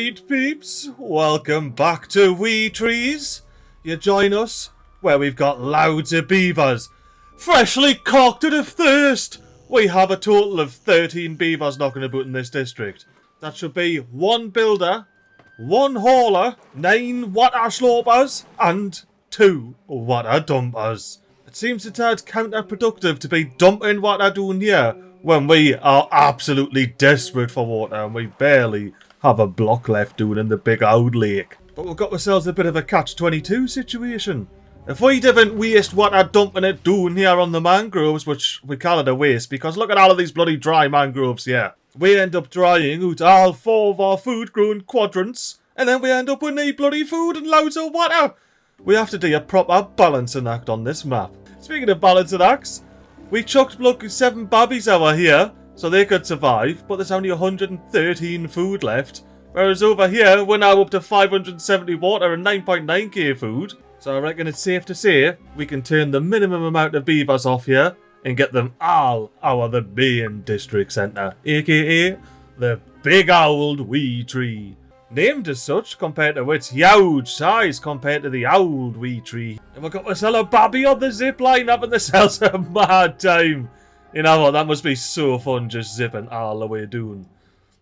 Alright peeps, welcome back to Wee Trees. You join us where we've got loads of beavers, freshly cocked to the thirst. We have a total of 13 beavers knocking about in this district. That should be 1 builder, 1 hauler, 9 water slopers, and 2 water dumpers. It seems a tad counterproductive to be dumping water down here when we are absolutely desperate for water and we barely have a block left down in the big old lake. But we've got ourselves a bit of a catch-22 situation. If we didn't waste water dumping it down here on the mangroves, which we call it a waste because look at all of these bloody dry mangroves here. We end up drying out all 4 of our food-grown quadrants, and then we end up with no bloody food and loads of water. We have to do a proper balancing act on this map. Speaking of balancing acts, we chucked 7 babbies over here so they could survive, but there's only 113 food left. Whereas over here, we're now up to 570 water and 9.9k food. So I reckon it's safe to say we can turn the minimum amount of beavers off here and get them all out of the main district centre, aka the Big Auld Wee Tree. Named as such compared to its huge size compared to the Auld Wee Tree. And we've got myself a babby on the zip line having themselves a mad time. You know what, that must be so fun just zipping all the way down.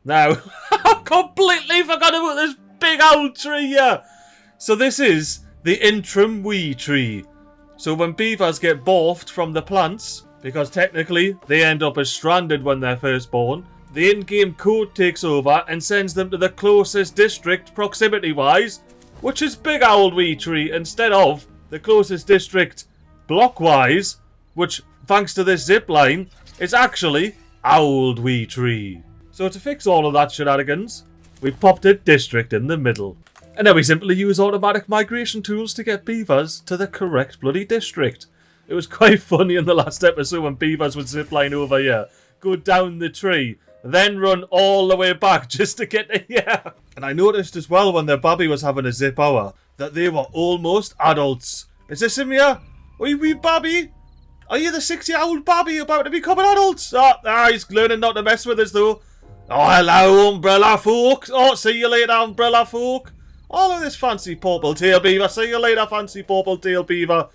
Now, I completely forgot about this big old tree here. So this is the interim wee tree. So when beavers get borfed from the plants, because technically they end up as stranded when they're first born, the in-game code takes over and sends them to the closest district proximity-wise, which is Big Auld Wee Tree, instead of the closest district block-wise, which, thanks to this zip line, is actually Auld Wee Tree. So to fix all of that shenanigans, we popped a district in the middle. And then we simply use automatic migration tools to get beavers to the correct bloody district. It was quite funny in the last episode when beavers would zipline over here, go down the tree, then run all the way back just to get to here. And I noticed as well when the babby was having a zip hour that they were almost adults. Is this him here? Wee babby? Are you the 60-year-old babby about to become an adult? He's learning not to mess with us though. Oh, hello, umbrella folk. Oh, see you later, umbrella folk. All of this fancy purple tail beaver. See you later, fancy purple tail beaver.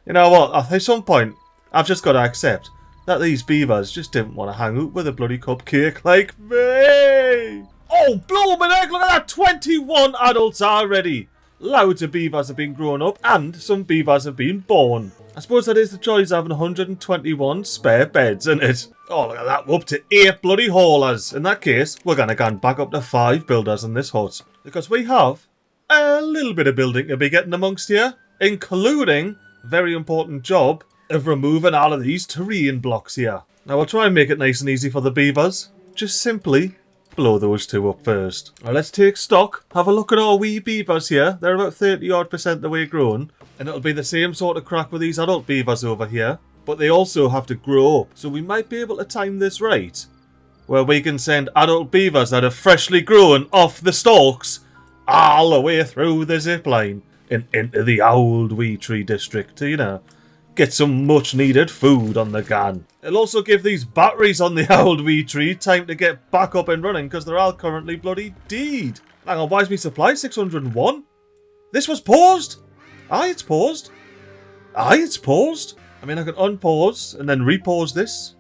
You know what? At some point, I've just got to accept that these beavers just didn't want to hang out with a bloody cupcake like me. Oh, blooming egg, look at that. 21 adults already. Loads of beavers have been grown up and some beavers have been born. I suppose that is the choice of having 121 spare beds, isn't it? Oh, look at that. We're up to 8 bloody haulers. In that case, we're going to go back up to 5 builders in this hut. Because we have a little bit of building to be getting amongst here, including, very important job, of removing all of these terrain blocks here. Now, I'll try and make it nice and easy for the beavers. Just simply blow those 2 up first. Now, let's take stock, have a look at our wee beavers here. They're about 30% the way grown. And it'll be the same sort of crack with these adult beavers over here. But they also have to grow up. So we might be able to time this right, where we can send adult beavers that are freshly grown off the stalks all the way through the zipline and into the Auld Wee Tree district to, you know, get some much needed food on the gun. It'll also give these batteries on the Auld Wee Tree time to get back up and running because they're all currently bloody dead. Hang on, why is me supply 601? This was paused? Aye, it's paused. Aye, it's paused. I mean, I can unpause and then repause this.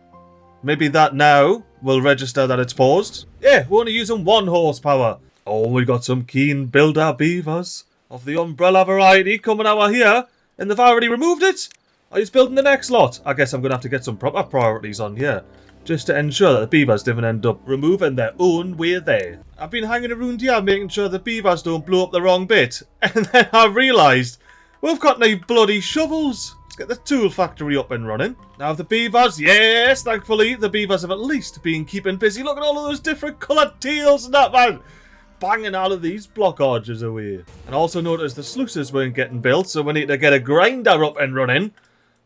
Maybe that now will register that it's paused. Yeah, we're only using 1 horsepower. Oh, we got some keen builder beavers of the umbrella variety coming over here, and they've already removed it. Are you building the next lot? I guess I'm going to have to get some proper priorities on here, just to ensure that the beavers didn't end up removing their own way there. I've been hanging around here making sure the beavers don't blow up the wrong bit, and then I realised we've got no bloody shovels. Let's get the tool factory up and running. Now the beavers, yes, thankfully, the beavers have at least been keeping busy. Look at all of those different coloured tails and that, man. Banging all of these block arches away. And also noticed the sluices weren't getting built, so we need to get a grinder up and running.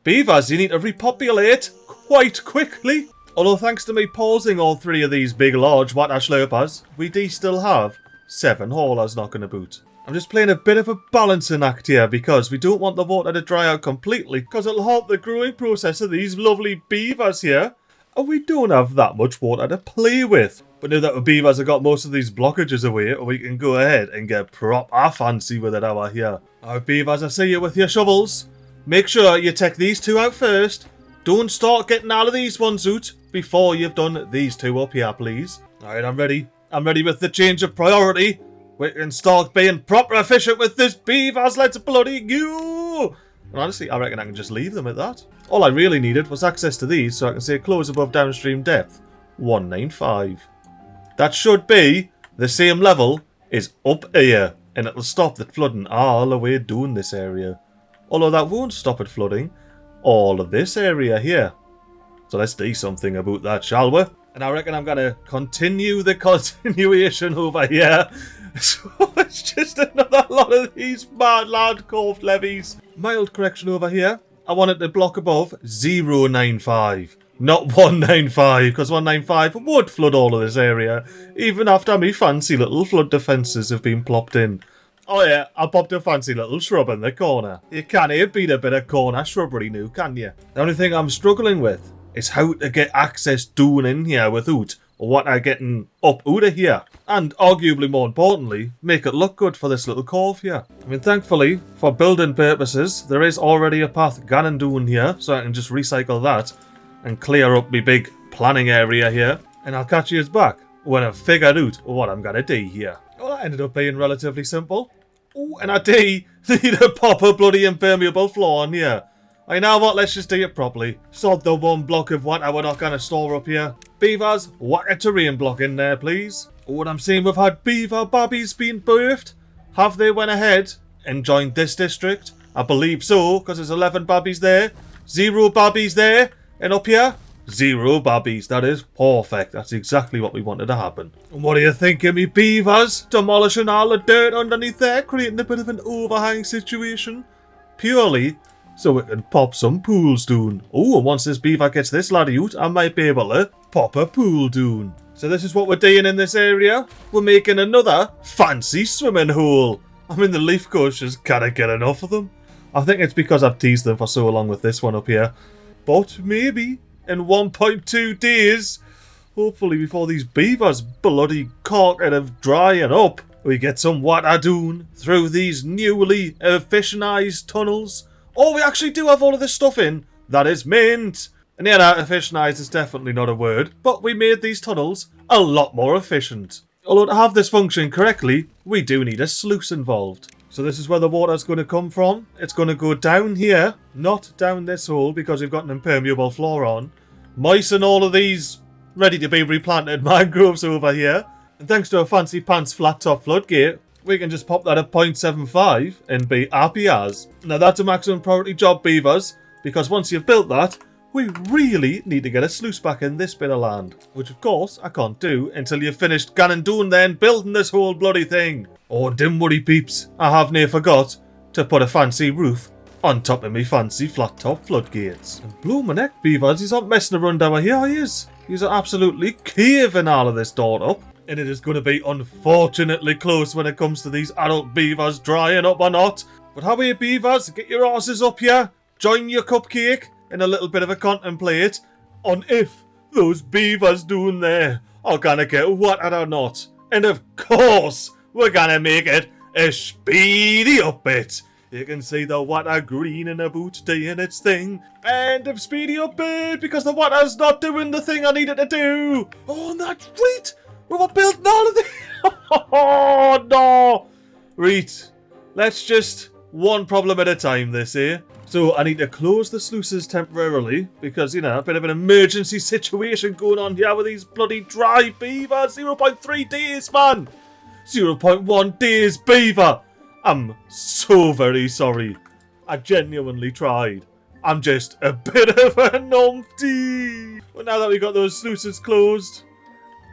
Beavers, you need to repopulate quite quickly. Although thanks to me pausing all 3 of these big large water slurpers, we do still have 7 haulers knocking about. I'm just playing a bit of a balancing act here because we don't want the water to dry out completely because it'll halt the growing process of these lovely beavers here. And we don't have that much water to play with. But now that the beavers have got most of these blockages away, we can go ahead and get proper fancy with it over here. Alright beavers, I see you with your shovels. Make sure you take these two out first. Don't start getting all of these ones out before you've done these two up here, please. Alright, I'm ready. I'm ready with the change of priority. We can start being proper efficient with this beavers. Let's bloody go! And honestly, I reckon I can just leave them at that. All I really needed was access to these so I can say close above downstream depth 195. That should be the same level as up here, and it'll stop the flooding all the way down this area. Although that won't stop it flooding all of this area here. So let's do something about that, shall we? And I reckon I'm going to continue the continuation over here. So it's just another lot of these mad land cove levies. Mild correction over here. I want it to block above 095. Not 195, because 195 would flood all of this area, even after me fancy little flood defences have been plopped in. Oh yeah, I popped a fancy little shrub in the corner. You can't beat a bit of corner shrubbery now, can you? The only thing I'm struggling with is how to get access down in here without what I'm getting up out of here. And arguably more importantly, make it look good for this little cove here. I mean, thankfully, for building purposes, there is already a path going down here, so I can just recycle that and clear up my big planning area here. And I'll catch you back when I've figured out what I'm going to do here. Well, that ended up being relatively simple. Oh, and I do need to pop a bloody impermeable floor on here. I know what, let's just do it properly. Sod the one block of water we're not going to store up here. Beavers, whack a terrain block in there, please. Oh, and I'm seeing we've had beaver babbies being birthed. Have they went ahead and joined this district? I believe so, because there's 11 babbies there. 0 babbies there. And up here, 0 babbies. That is perfect. That's exactly what we wanted to happen. And what do you think of me beavers? Demolishing all the dirt underneath there, creating a bit of an overhang situation. Purely so we can pop some pools down. Oh, and once this beaver gets this laddie out, I might be able to pop a pool down. So this is what we're doing in this area. We're making another fancy swimming hole. I mean, the leaf coach just can't get enough of them. I think it's because I've teased them for so long with this one up here. But maybe in 1.2 days, hopefully before these beavers bloody corking of drying up, we get some water down through these newly efficientised tunnels. Oh, we actually do have all of this stuff in. That is mint. And yeah, that efficientised is definitely not a word, but we made these tunnels a lot more efficient. Although to have this function correctly, we do need a sluice involved. So this is where the water's going to come from. It's going to go down here, not down this hole because we've got an impermeable floor on. Mice and all of these ready to be replanted mangroves over here. And thanks to a fancy pants flat top floodgate, we can just pop that at 0.75 and be happy as. Now that's a maximum priority job, beavers, because once you've built that, we really need to get a sluice back in this bit of land. Which of course I can't do until you've finished ganning down then building this whole bloody thing. Oh, don't worry peeps, I have near forgot to put a fancy roof on top of me fancy flat top floodgates. And blow my neck beavers, he's not messing around down here, he is. He's absolutely caving all of this dirt up. And it is going to be unfortunately close when it comes to these adult beavers drying up or not. But how are you beavers? Get your asses up here, join your cupcake, and a little bit of a contemplate on if those beavers down there are gonna get water or not. And of course, we're gonna make it a speedy up bit. You can see the water greening about doing its thing. And of speedy up bit because the water's not doing the thing I need it to do. Oh, and that's right. We were building all of this. Oh, no. Right. Let's just one problem at a time this here. So I need to close the sluices temporarily because, you know, a bit of an emergency situation going on here with these bloody dry beavers. 0.3 days, man. 0.1 days, beaver. I'm so very sorry. I genuinely tried. I'm just a bit of a numpty. But now that we got those sluices closed,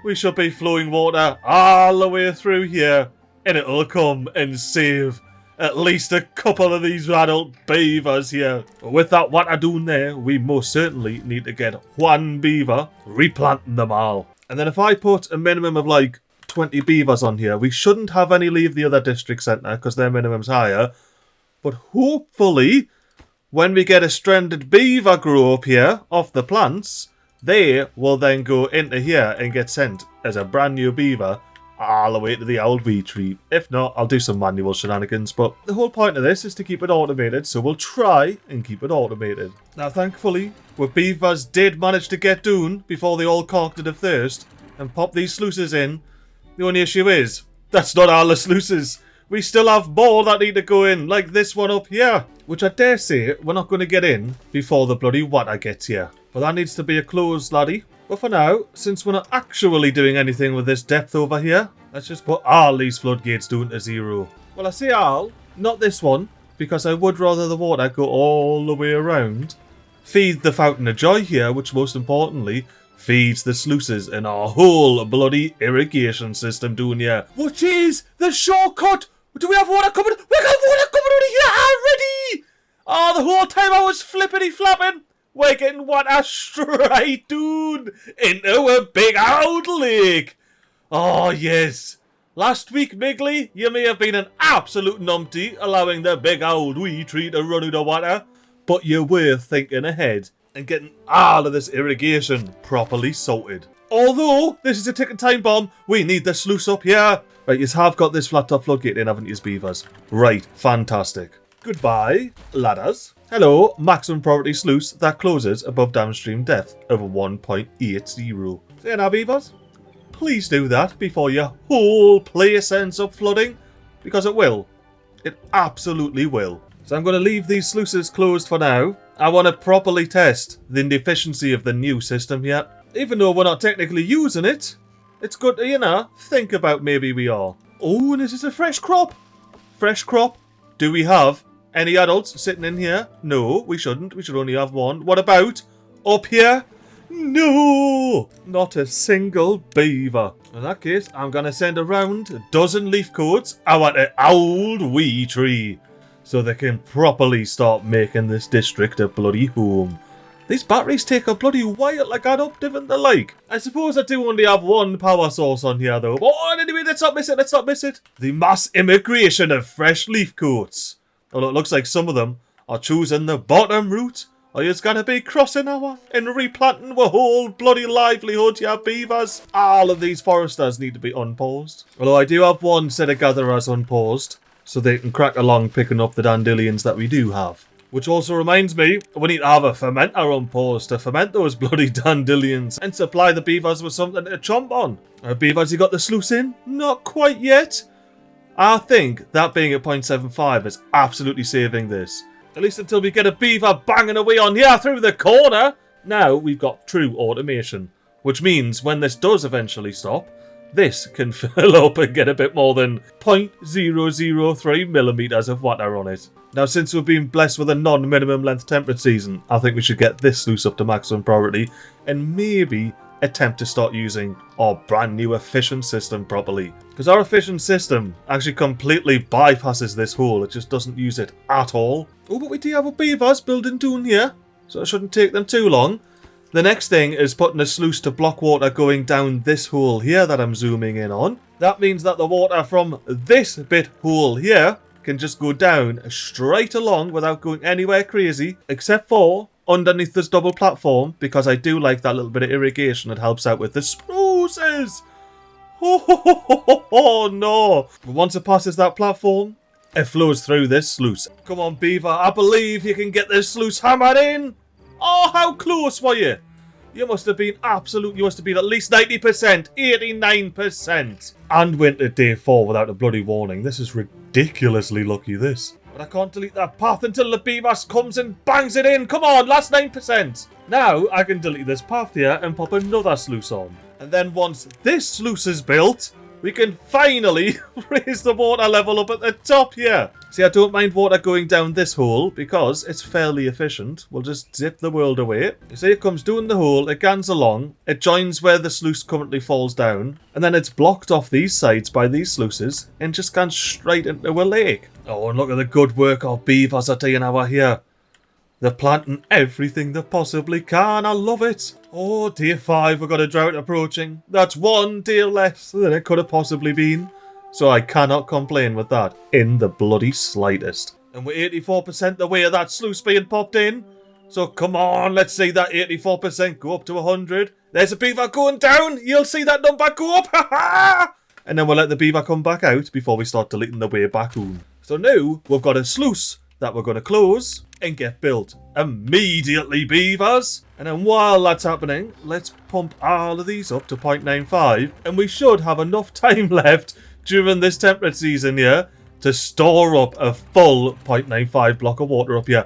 we should be flowing water all the way through here, and it'll come and save at least a couple of these adult beavers here. With that water down there, we most certainly need to get one beaver replanting them all. And then if I put a minimum of like 20 beavers on here, we shouldn't have any leave the other district centre because their minimum's higher. But hopefully, when we get a stranded beaver grow up here off the plants, they will then go into here and get sent as a brand new beaver all the way to the Auld Wee Tree. If not, I'll do some manual shenanigans, but the whole point of this is to keep it automated, so we'll try and keep it automated. Now, thankfully, our beavers did manage to get done before they all cocked of thirst and pop these sluices in. The only issue is, that's not all the sluices. We still have more that need to go in, like this one up here, which I dare say we're not going to get in before the bloody water gets here. But that needs to be a closed, laddie. But for now, since we're not actually doing anything with this depth over here, let's just put all these floodgates down to 0. Well, I say all, not this one, because I would rather the water go all the way around. Feed the fountain of joy here, which most importantly, feeds the sluices in our whole bloody irrigation system down here. Which is the shortcut! Do we have water coming? We got water coming out of here already! Oh, the whole time I was flippity flapping, we're getting water straight down into a big old lake. Oh, yes. Last week, MiGly, you may have been an absolute numpty allowing the big old wee tree to run out of water, but you were thinking ahead and getting all of this irrigation properly sorted. Although this is a ticking time bomb, we need the sluice up here. Right, you have got this flat top floodgate in, haven't you, beavers? Right, fantastic. Goodbye, ladders. Hello, maximum property sluice that closes above downstream depth of 1.80. Say now, beavers, please do that before your whole place ends up flooding, because it will. It absolutely will. So I'm going to leave these sluices closed for now. I want to properly test the efficiency of the new system here. Even though we're not technically using it, it's good to, you know, think about maybe we are. Oh, and is this a fresh crop? Fresh crop? Do we have any adults sitting in here? No, we shouldn't. We should only have one. What about up here? No! Not a single beaver. In that case, I'm going to send around a dozen leaf coats out an Auld Wee Tree, so they can properly start making this district a bloody home. These batteries take a bloody while to get up, don't they, like? I suppose I do only have one power source on here, though. Oh, anyway, let's not miss it, let's not miss it. The mass immigration of fresh leaf coats. Although it looks like some of them are choosing the bottom route, or you're going to be crossing our and replanting our whole bloody livelihood, yeah, beavers. All of these foresters need to be unpaused. Although I do have one set of gatherers unpaused, so they can crack along picking up the dandelions that we do have. Which also reminds me, we need to have a fermenter unpaused to ferment those bloody dandelions and supply the beavers with something to chomp on. Beavers, you got the sluice in? Not quite yet. I think that being at 0.75 is absolutely saving this. At least until we get a beaver banging away on here through the corner. Now we've got true automation, which means when this does eventually stop, this can fill up and get a bit more than 0.003 millimeters of water on it. Now, since we've been blessed with a non-minimum length temperate season, I think we should get this sluice up to maximum priority and maybe attempt to start using our brand new efficient system properly. Because our efficient system actually completely bypasses this hole, it just doesn't use it at all. Oh, but we do have a beavers building down here, so it shouldn't take them too long. The next thing is putting a sluice to block water going down this hole here that I'm zooming in on. That means that the water from this bit hole here can just go down straight along without going anywhere crazy, except for underneath this double platform, because I do like that little bit of irrigation. It helps out with the spruces. Oh no. But once it passes that platform, it flows through this sluice. Come on, beaver, I believe you can get this sluice hammered in. Oh, how close were you? You must have been you must have been at least 90%, 89%. And went to day 4 without a bloody warning. This is ridiculously lucky, this. But I can't delete that path until the beavers comes and bangs it in. Come on, last 9%. Now I can delete this path here and pop another sluice on. And then once this sluice is built, we can finally raise the water level up at the top here. See, I don't mind water going down this hole because it's fairly efficient. We'll just zip the world away. You see, it comes down the hole, it gans along, it joins where the sluice currently falls down, and then it's blocked off these sides by these sluices and just gans straight into a lake. Oh, and look at the good work our beavers are doing over here. They're planting everything they possibly can. I love it. Oh, day 5, we've got a drought approaching. That's one day less than it could have possibly been. So I cannot complain with that in the bloody slightest. And we're 84% the way of that sluice being popped in. So come on, let's see that 84% go up to 100. There's a beaver going down. You'll see that number go up. Ha ha! And then we'll let the beaver come back out before we start deleting the way back home. So now we've got a sluice that we're going to close and get built immediately, beavers. And then while that's happening, let's pump all of these up to 0.95. And we should have enough time left during this temperate season here to store up a full 0.95 block of water up here.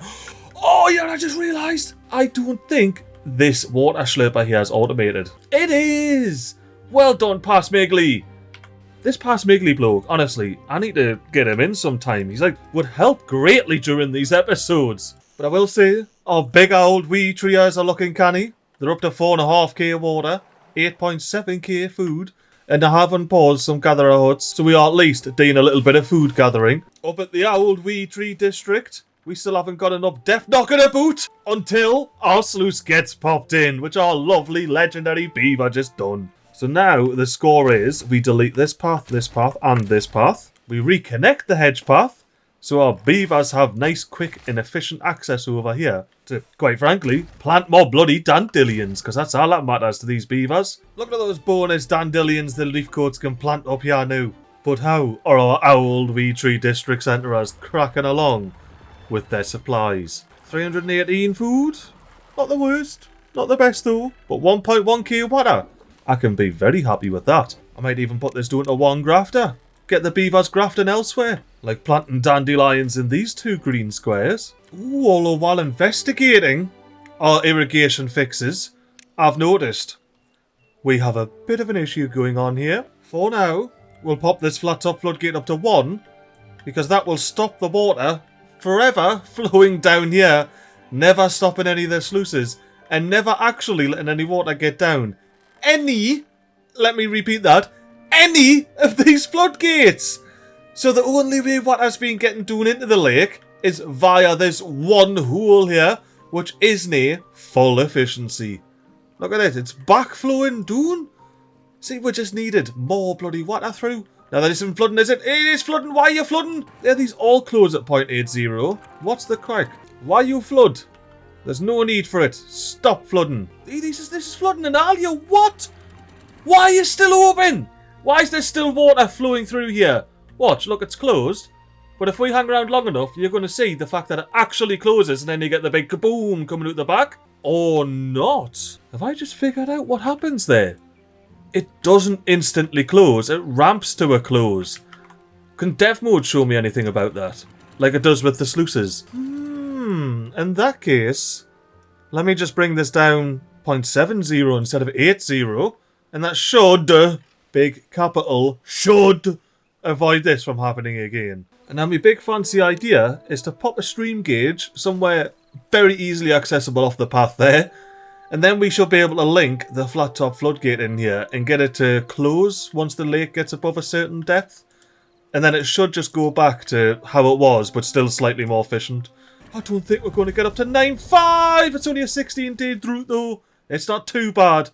Oh yeah, I just realised I don't think this water slurper here is automated. It is! Well done, Past MiGly. This Past MiGly bloke, honestly, I need to get him in sometime. He's like, would help greatly during these episodes. But I will say, our big old wee trees are looking canny. They're up to 4.5k water, 8.7k food, and I haven't paused some gatherer huts, so we are at least doing a little bit of food gathering. Up at the Auld Wee Tree district, we still haven't got enough death knocking about until our sluice gets popped in, which our lovely legendary beaver just done. So now the score is we delete this path, and this path. We reconnect the hedge path, so our beavers have nice, quick and efficient access over here to, quite frankly, plant more bloody dandelions, because that's all that matters to these beavers. Look at those bonus dandelions the leaf coats can plant up here now. But how are our Auld Wee Tree district centres cracking along with their supplies? 318 food? Not the worst. Not the best though. But 1.1k water. I can be very happy with that. I might even put this down to one grafter. Get the beavers grafting elsewhere. Like planting dandelions in these two green squares. Ooh, although while investigating our irrigation fixes, I've noticed we have a bit of an issue going on here. For now, we'll pop this flat top floodgate up to 1, because that will stop the water forever flowing down here, never stopping any of the sluices, and never actually letting any water get down let me repeat that, any of these floodgates. So the only way water's been getting down into the lake is via this one hole here, which is near full efficiency. Look at it, it's backflowing down. See, we just needed more bloody water through. Now that isn't flooding, is it? It is flooding. Why are you flooding? There, these all close at 0.80. What's the crack? Why you flood? There's no need for it. Stop flooding. This is flooding and all you. What? Why are you still open? Why is there still water flowing through here? Watch, look, it's closed. But if we hang around long enough, you're going to see the fact that it actually closes and then you get the big kaboom coming out the back. Or not. Have I just figured out what happens there? It doesn't instantly close. It ramps to a close. Can dev mode show me anything about that? Like it does with the sluices? In that case, let me just bring this down 0.70 instead of 80. And that should, big capital, should avoid this from happening again. And now my big fancy idea is to pop a stream gauge somewhere very easily accessible off the path there. And then we should be able to link the flat top floodgate in here and get it to close once the lake gets above a certain depth. And then it should just go back to how it was, but still slightly more efficient. I don't think we're going to get up to 9.5. It's only a 16-day drought though. It's not too bad.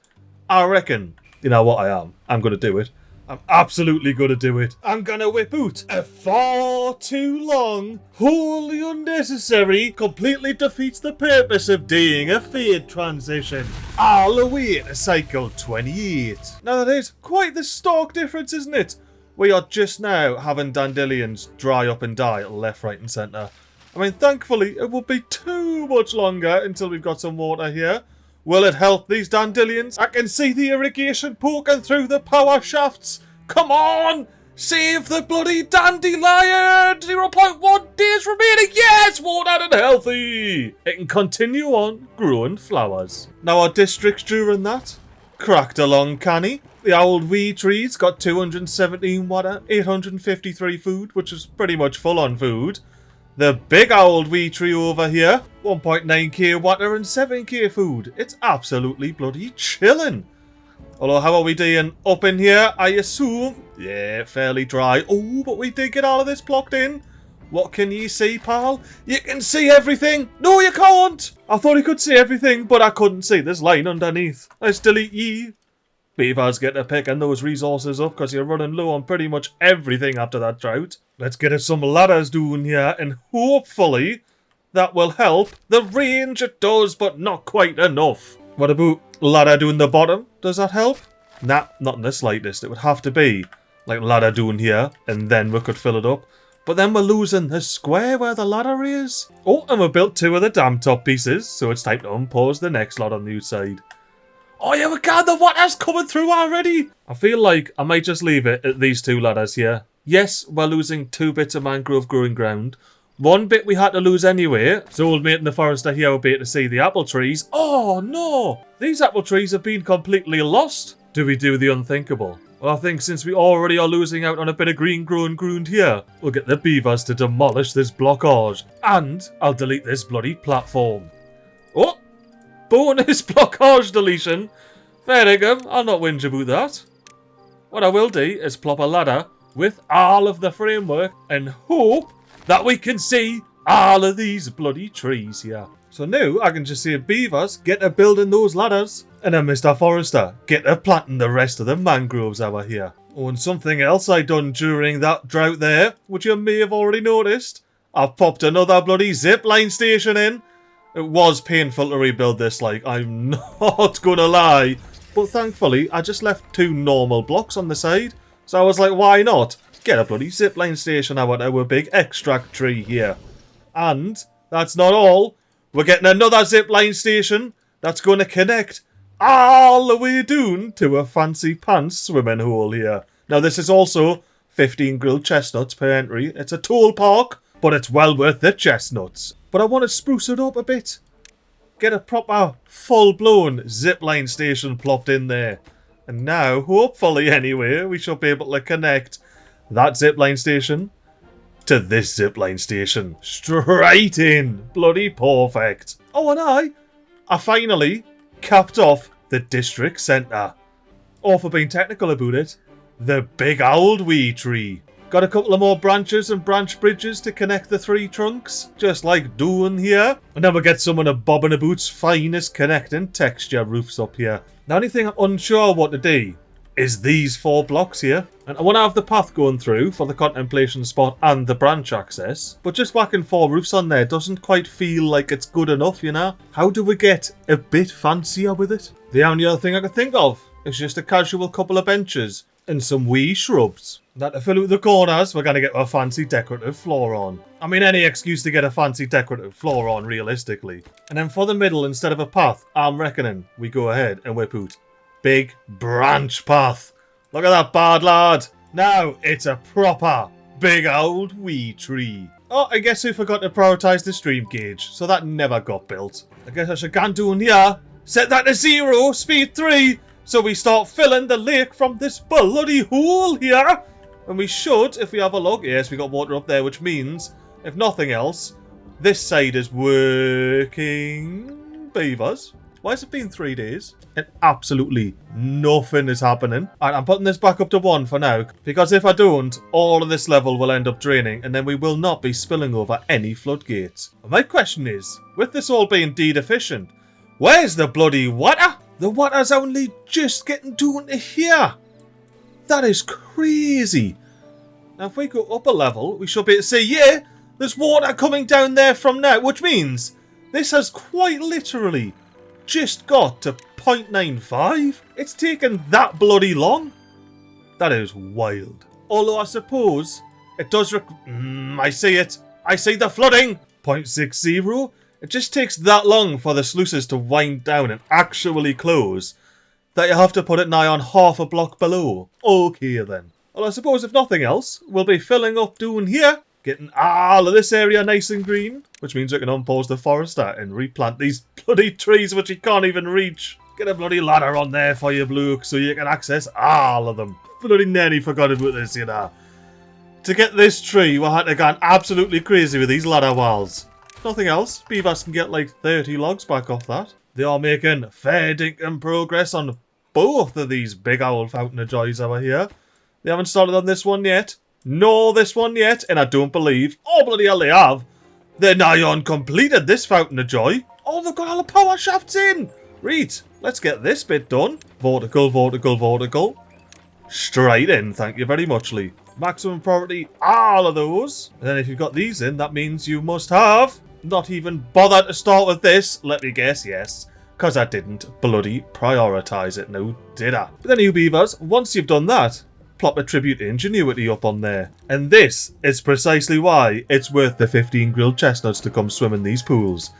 I reckon. You know what I am. I'm going to do it. I'm absolutely going to do it. I'm going to whip out a far too long, wholly unnecessary, completely defeats the purpose of doing a fade transition. All the way to cycle 28. Now that is quite the stark difference, isn't it? We are just now having dandelions dry up and die left, right and centre. I mean, thankfully, it will be too much longer until we've got some water here. Will it help these dandelions? I can see the irrigation poking through the power shafts. Come on! Save the bloody dandelion! 0.1 days remaining. Yes! Watered and healthy! It can continue on growing flowers. Now our districts during that cracked along canny. The Auld Wee Tree's got 217 water, 853 food, which is pretty much full on food. The big Auld Wee Tree over here, 1.9k water and 7k food. It's absolutely bloody chilling. Although, how are we doing up in here, I assume? Yeah, fairly dry. Oh, but we did get all of this blocked in. What can you see, pal? You can see everything. No, you can't. I thought you could see everything, but I couldn't see this line underneath. Let's delete ye. Beavers get to picking those resources up because you're running low on pretty much everything after that drought. Let's get us some ladders down here and hopefully That will help. The range it does, but not quite enough. What about ladder doing the bottom? Does that help? Nah, not in the slightest. It would have to be like ladder doing here, and then we could fill it up. But then we're losing the square where the ladder is. Oh, and we've built 2 of the damn top pieces, so it's time to unpause the next lot on the outside. Oh yeah, we got the water's coming through already. I feel like I might just leave it at these 2 ladders here. Yes, we're losing 2 bits of mangrove growing ground. 1 bit we had to lose anyway, so old mate and the forester here will be able to see the apple trees. Oh no! These apple trees have been completely lost. Do we do the unthinkable? Well, I think since we already are losing out on a bit of green growing ground here, we'll get the beavers to demolish this blockage. And I'll delete this bloody platform. Oh! Bonus blockage deletion. Fair dinkum, I'll not whinge about that. What I will do is plop a ladder with all of the framework and hope that we can see all of these bloody trees here. So now I can just see beavers get to building those ladders, and then Mr. Forester get to planting the rest of the mangroves over here. Oh, and something else I done during that drought there, which you may have already noticed, I've popped another bloody zipline station in. It was painful to rebuild this, like, I'm not gonna lie. But thankfully, I just left 2 normal blocks on the side. So I was like, why not? Get a bloody zipline station out of our big extract tree here. And that's not all. We're getting another zipline station that's going to connect all the way down to a fancy pants swimming hole here. Now this is also 15 grilled chestnuts per entry. It's a tool park, but it's well worth the chestnuts. But I want to spruce it up a bit. Get a proper full-blown zipline station plopped in there. And now, hopefully anyway, we shall be able to connect that zipline station to this zipline station. Straight in. Bloody perfect. Oh, and I finally capped off the district centre. Or for being technical about it, the Big Auld Wee Tree. Got a couple of more branches and branch bridges to connect the 3 trunks, just like doing here. And then we'll get some of the Bobingabout's finest connecting texture roofs up here. The only thing I'm unsure what to do is these 4 blocks here. And I want to have the path going through for the contemplation spot and the branch access. But just whacking 4 roofs on there doesn't quite feel like it's good enough, you know? How do we get a bit fancier with it? The only other thing I could think of is just a casual couple of benches and some wee shrubs. That to fill out the corners, we're going to get a fancy decorative floor on. I mean, any excuse to get a fancy decorative floor on, realistically. And then for the middle, instead of a path, I'm reckoning we go ahead and whip out big branch path. Look at that bad lad. Now it's a proper Big Auld Wee Tree. Oh, I guess who forgot to prioritise the stream gauge, so that never got built. I guess I should go down here, set that to 0, speed 3, so we start filling the lake from this bloody hole here. And we should, if we have a look, yes, we got water up there, which means, if nothing else, this side is working. Beavers. Why has it been 3 days? And absolutely nothing is happening. Alright, I'm putting this back up to 1 for now, because if I don't, all of this level will end up draining, and then we will not be spilling over any floodgates. And my question is, with this all being deed efficient, where's the bloody water? The water's only just getting down to here. That is crazy. Now, if we go up a level, we should be able to see, yeah, there's water coming down there from now, which means this has quite literally just got to 0.95. It's taken that bloody long. That is wild. Although I suppose it does I see it. I see the flooding. 0.60. It just takes that long for the sluices to wind down and actually close that you have to put it nigh on half a block below. Okay then. Well, I suppose if nothing else, we'll be filling up down here, getting all of this area nice and green, which means we can unpause the forester and replant these bloody trees which you can't even reach. Get a bloody ladder on there for you, Luke, so you can access all of them. Bloody nearly forgot about this, you know. To get this tree, we had to go absolutely crazy with these ladder walls. If nothing else, Beavers can get like 30 logs back off that. They are making fair dinkum progress on both of these big old fountain of joys over here. They haven't started on this one yet. Nor this one yet, and I don't believe, oh bloody hell they have. They're nigh on completed this fountain of joy. Oh, they've got all the power shafts in. Right, let's get this bit done. Vertical, vertical, vertical. Straight in, thank you very much, Lee. Maximum priority, all of those. And then if you've got these in, that means you must have not even bother to start with this? Let me guess, yes. Because I didn't bloody prioritise it, no did I? But then you beavers, once you've done that, plop a tribute to ingenuity up on there. And this is precisely why it's worth the 15 grilled chestnuts to come swim in these pools.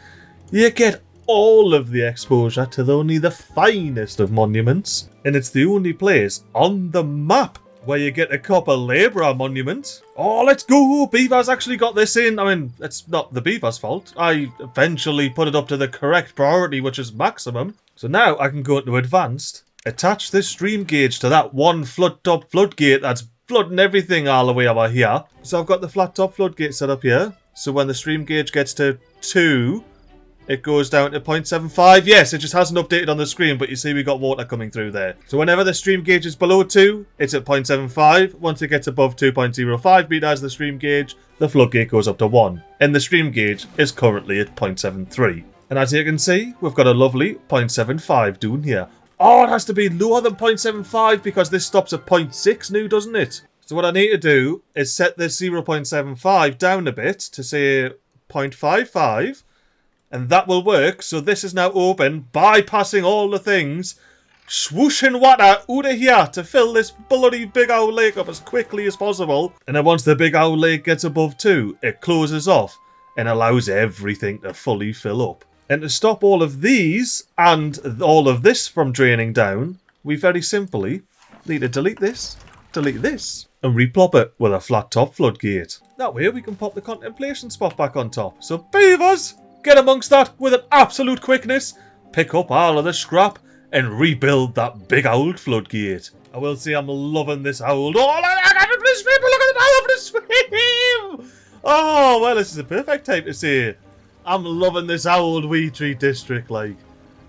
You get all of the exposure to only the finest of monuments, and it's the only place on the map where you get a copper labourer monument. Oh, let's go! Beavers actually got this in. I mean, it's not the Beavers' fault. I eventually put it up to the correct priority, which is maximum. So now I can go into advanced, attach this stream gauge to that one flood top floodgate that's flooding everything all the way over here. So I've got the flat top floodgate set up here. So when the stream gauge gets to 2, it goes down to 0.75. Yes, it just hasn't updated on the screen, but you see we got water coming through there. So whenever the stream gauge is below 2, it's at 0.75. Once it gets above 2.05 meters, the stream gauge, the floodgate goes up to 1. And the stream gauge is currently at 0.73. And as you can see, we've got a lovely 0.75 down here. Oh, it has to be lower than 0.75 because this stops at 0.6 now, doesn't it? So what I need to do is set this 0.75 down a bit to say 0.55. And that will work, so this is now open, bypassing all the things, swooshing water out of here to fill this bloody Big Owl Lake up as quickly as possible. And then once the Big Owl Lake gets above 2, it closes off and allows everything to fully fill up. And to stop all of these and all of this from draining down, we very simply need to delete this, and replop it with a flat top floodgate. That way we can pop the contemplation spot back on top. So beavers, get amongst that with an absolute quickness, pick up all of the scrap, and rebuild that big old floodgate. I will say I'm loving this old... Oh, look at the swim! Oh, well, this is a perfect time to say I'm loving this Auld Wee Tree district, like.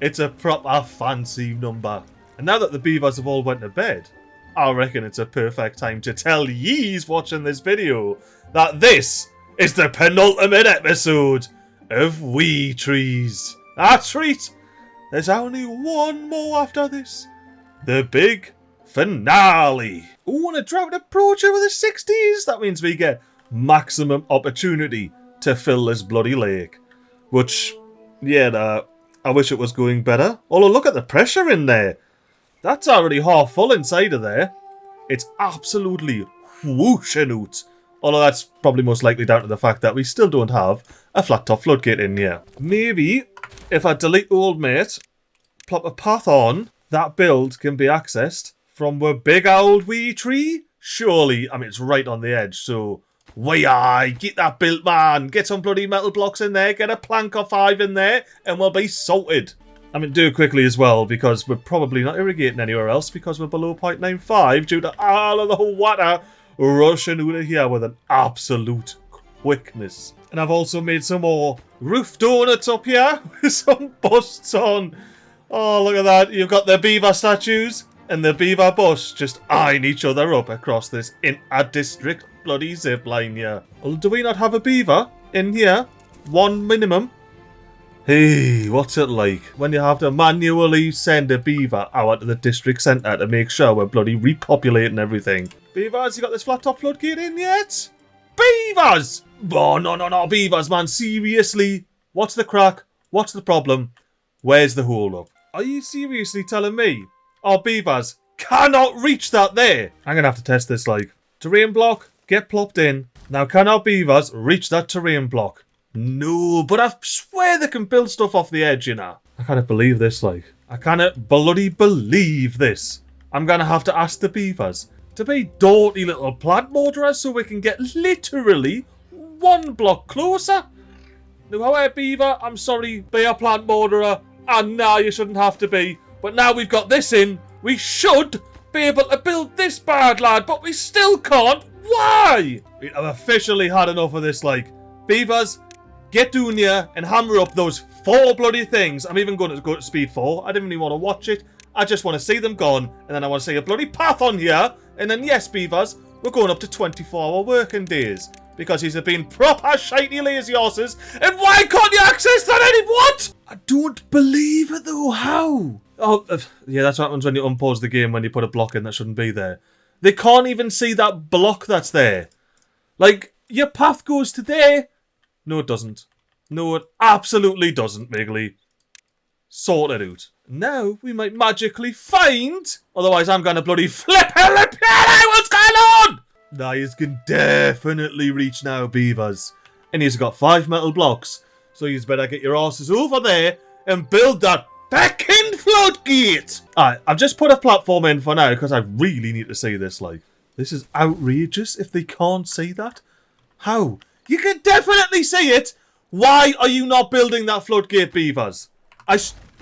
It's a proper fancy number. And now that the beavers have all went to bed, I reckon it's a perfect time to tell yees watching this video that this is the penultimate episode of Wee Trees. That's right. There's only one more after this. The big finale. Oh, and a drought approaching with the 60s. That means we get maximum opportunity to fill this bloody lake. Which, yeah, I wish it was going better. Although, look at the pressure in there. That's already half full inside of there. It's absolutely whooshing out. Although that's probably most likely down to the fact that we still don't have a flat top floodgate in here. Maybe if I delete old mate, plop a path on, that build can be accessed from the Big Ould Wee Tree. Surely, I mean, it's right on the edge, so why, get that built, man. Get some bloody metal blocks in there, get a plank or 5 in there, and we'll be sorted. I mean, do it quickly as well, because we're probably not irrigating anywhere else because we're below 0.95 due to all of the water rushing out of here with an absolute quickness. And I've also made some more roof donuts up here with some busts on. Oh, look at that. You've got the beaver statues and the beaver bus just eyeing each other up across this inter-district bloody zip line here. Well, do we not have a beaver in here? One minimum. Hey, what's it like when you have to manually send a beaver out to the district centre to make sure we're bloody repopulating everything? Beavers, you got this flat top floodgate in yet? Beavers! Oh, no, beavers, man, seriously? What's the crack? What's the problem? Where's the hold up? Are you seriously telling me our beavers cannot reach that there? I'm going to have to test this, like. Terrain block, get plopped in. Now, can our beavers reach that terrain block? No, but I swear they can build stuff off the edge, you know. I can't believe this, like. I can't bloody believe this. I'm going to have to ask the beavers to be dirty little plant mortarers so we can get literally one block closer. Now, however, beaver, I'm sorry, be a plant mortarer, and now you shouldn't have to be. But now we've got this in, we should be able to build this bad lad, but we still can't. Why? I've officially had enough of this, like. Beavers, get down here and hammer up those 4 bloody things. I'm even going to go to speed 4. I didn't even want to watch it. I just want to see them gone. And then I want to see a bloody path on here. And then, yes, beavers, we're going up to 24-hour working days. Because he's been proper shitey lazy horses. And why can't you access that any what? I don't believe it, though. How? Oh, yeah, that's what happens when you unpause the game when you put a block in that shouldn't be there. They can't even see that block that's there. Like, your path goes to there. No, it doesn't. No, it absolutely doesn't, MiGly. Sort it out. Now we might magically find... Otherwise I'm gonna bloody flip hell and what's going on? Now you can definitely reach now, Beavers. And he's got 5 metal blocks. So you better get your asses over there and build that back-end floodgate. Alright, I've just put a platform in for now because I really need to see this, like. This is outrageous if they can't see that. How? You can definitely see it! Why are you not building that floodgate, Beavers?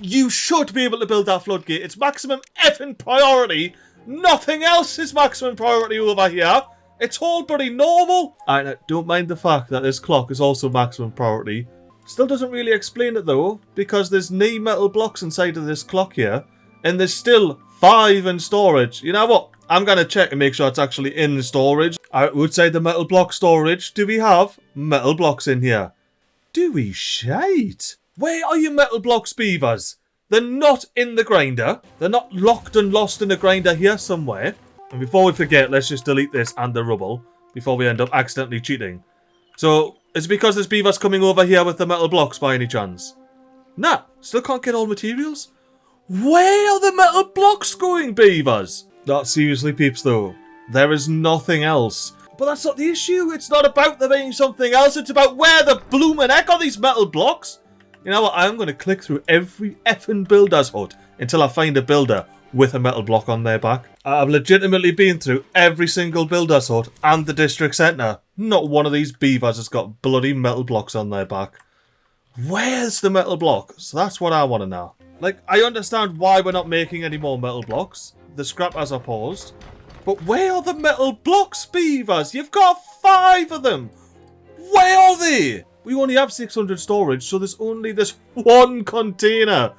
You should be able to build that floodgate. It's maximum effing priority. Nothing else is maximum priority over here. It's all pretty normal. Alright, now, don't mind the fact that this clock is also maximum priority. Still doesn't really explain it though, because there's no metal blocks inside of this clock here, and there's still 5 in storage. You know what? I'm going to check and make sure it's actually in storage. Outside the metal block storage, do we have metal blocks in here? Do we shite? Where are your metal blocks, Beavers? They're not in the grinder. They're not locked and lost in the grinder here somewhere. And before we forget, let's just delete this and the rubble before we end up accidentally cheating. So, is it because there's Beavers coming over here with the metal blocks by any chance? Nah, still can't get all materials? Where are the metal blocks going, Beavers? Not seriously, peeps, though. There is nothing else. But that's not the issue. It's not about there being something else. It's about where the bloomin' heck are these metal blocks? You know what? I'm going to click through every effing builder's hut until I find a builder with a metal block on their back. I've legitimately been through every single builder's hut and the district centre. Not one of these Beavers has got bloody metal blocks on their back. Where's the metal block? So that's what I want to know. Like, I understand why we're not making any more metal blocks. The scrappers are paused. But where are the metal blocks, Beavers? You've got 5 of them. Where are they? We only have 600 storage, so there's only this one container.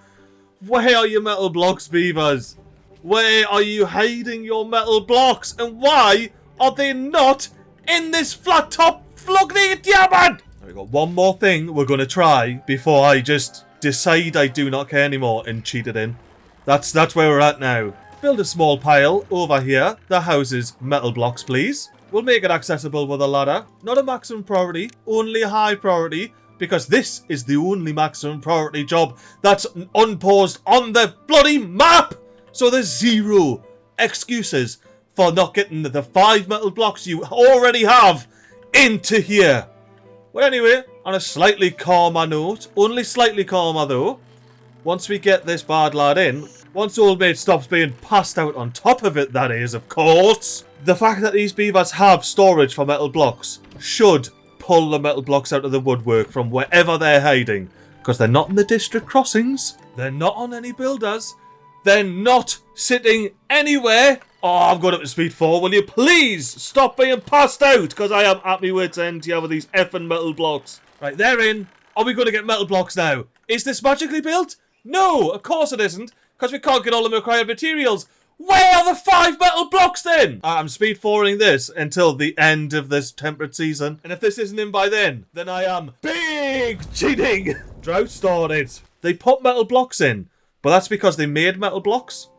Where are your metal blocks, Beavers? Where are you hiding your metal blocks? And why are they not in this flat top floodgate, man? We've got one more thing we're going to try before I just decide I do not care anymore and cheat it in. That's where we're at now. Build a small pile over here that houses metal blocks, please. We'll make it accessible with a ladder. Not a maximum priority, only a high priority, because this is the only maximum priority job that's unpaused on the bloody map. So there's 0 excuses for not getting the 5 metal blocks you already have into here. Well, anyway, on a slightly calmer note, only slightly calmer though, once we get this bad lad in, once old mate stops being passed out on top of it, that is, of course, the fact that these Beavers have storage for metal blocks should pull the metal blocks out of the woodwork from wherever they're hiding. Because they're not in the district crossings, they're not on any builders, they're not sitting anywhere. Oh, I've got up to speed 4. Will you please stop being passed out? Because I am at my wit's end here with these effing metal blocks. Right, they're in. Are we going to get metal blocks now? Is this magically built? No, of course it isn't. Because we can't get all the required materials. Where are the 5 metal blocks then? I'm speed forwarding this until the end of this temperate season. And if this isn't in by then I am big cheating. Drought started. They put metal blocks in, but that's because they made metal blocks.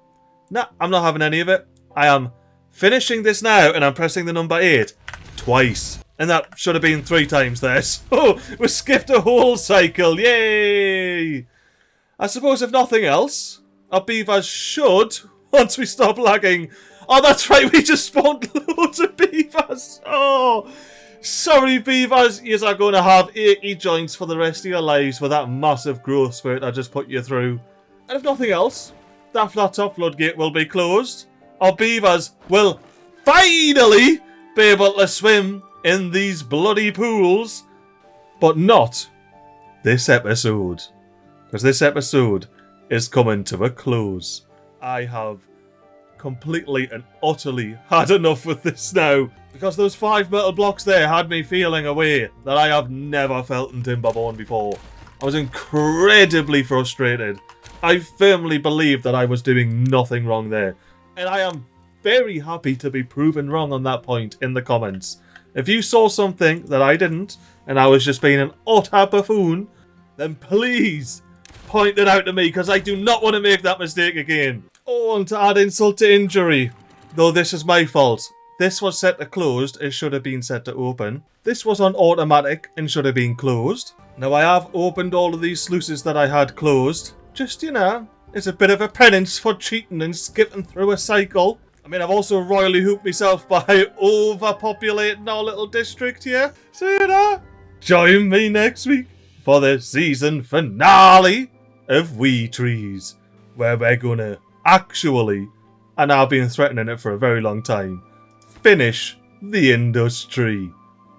Nah, I'm not having any of it. I am finishing this now and I'm pressing the number 8 twice. And that should have been 3 times there. So we skipped a whole cycle. Yay! I suppose if nothing else, our Beavers should, once we stop lagging... Oh, that's right, we just spawned loads of Beavers! Oh, sorry Beavers, you are going to have 80 joints for the rest of your lives for that massive growth spurt I just put you through. And if nothing else, that flat top floodgate will be closed. Our Beavers will finally be able to swim in these bloody pools. But not this episode. Because this episode is coming to a close. I have completely and utterly had enough with this now. Because those 5 metal blocks there had me feeling a way that I have never felt in Timberborn before. I was incredibly frustrated. I firmly believed that I was doing nothing wrong there. And I am very happy to be proven wrong on that point in the comments. If you saw something that I didn't, and I was just being an utter buffoon, then please point it out to me, because I do not want to make that mistake again. Oh, and to add insult to injury, though this is my fault, This was set to closed, it should have been set to open. This was on automatic and should have been closed. Now I have opened all of these sluices that I had closed. Just, you know, it's a bit of a penance for cheating and skipping through a cycle. I mean, I've also royally hooped myself by overpopulating our little district here. So, you know, join me next week for the season finale of Wee Trees, where we're gonna actually, and I've been threatening it for a very long time, finish the industry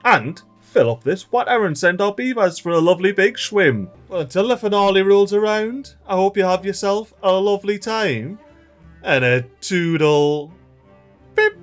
and fill up this water and send our beavers for a lovely big swim. Well, until the finale rolls around, I hope you have yourself a lovely time and a toodle. Beep.